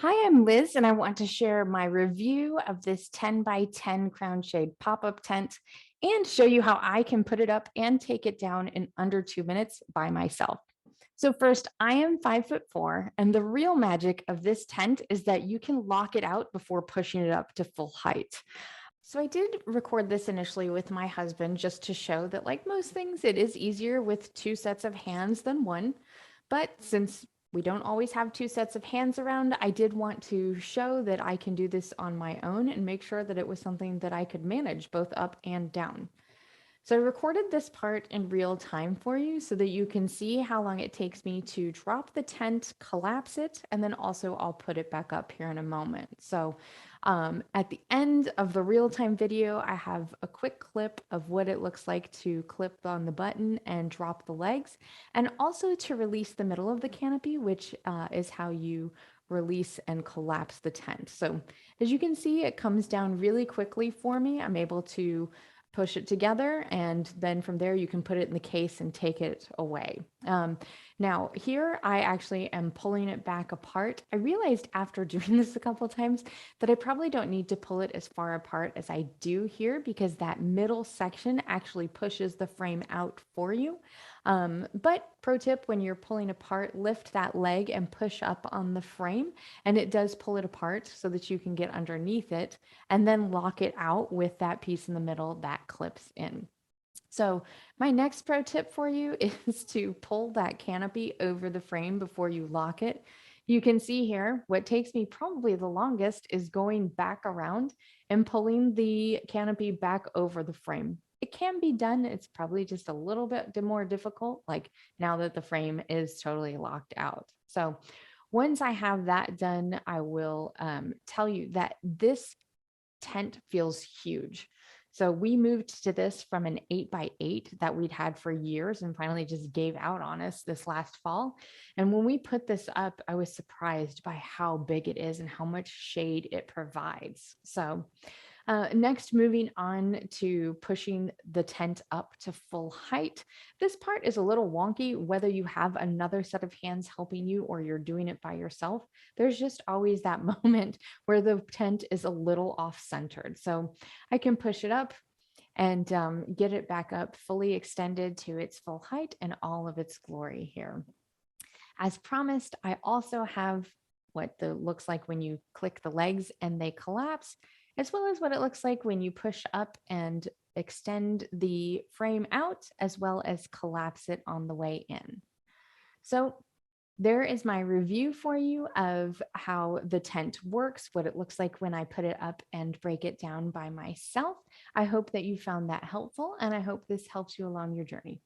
Hi, I'm Liz, and I want to share my review of this 10 by 10 crown shade pop-up tent and show you how I can put it up and take it down in under 2 minutes by myself. So first, I am 5'4", and the real magic of this tent is that you can lock it out before pushing it up to full height. So I did record this initially with my husband just to show that, like most things, it is easier with two sets of hands than one. But since we don't always have two sets of hands around, I did want to show that I can do this on my own and make sure that it was something that I could manage both up and down. So I recorded this part in real time for you so that you can see how long it takes me to drop the tent, collapse it, and then also I'll put it back up here in a moment. So at the end of the real time video, I have a quick clip of what it looks like to clip on the button and drop the legs, and also to release the middle of the canopy, which is how you release and collapse the tent. So as you can see, it comes down really quickly for me. I'm able to push it together, and then from there you can put it in the case and take it away. Now here I actually am pulling it back apart. I realized after doing this a couple of times that I probably don't need to pull it as far apart as I do here, because that middle section actually pushes the frame out for you. But pro tip, when you're pulling apart, lift that leg and push up on the frame, and it does pull it apart so that you can get underneath it and then lock it out with that piece in the middle that clips in. So my next pro tip for you is to pull that canopy over the frame before you lock it. You can see here, what takes me probably the longest is going back around and pulling the canopy back over the frame. It can be done. It's probably just a little bit more difficult, like now that the frame is totally locked out. So once I have that done, I will tell you that this tent feels huge. So we moved to this from an 8 by 8 that we'd had for years and finally just gave out on us this last fall. And when we put this up, I was surprised by how big it is and how much shade it provides. So next, moving on to pushing the tent up to full height. This part is a little wonky, whether you have another set of hands helping you or you're doing it by yourself. There's just always that moment where the tent is a little off centered. So I can push it up and get it back up fully extended to its full height and all of its glory here. As promised, I also have what the looks like when you click the legs and they collapse, as well as what it looks like when you push up and extend the frame out, as well as collapse it on the way in. So there is my review for you of how the tent works, what it looks like when I put it up and break it down by myself. I hope that you found that helpful, and I hope this helps you along your journey.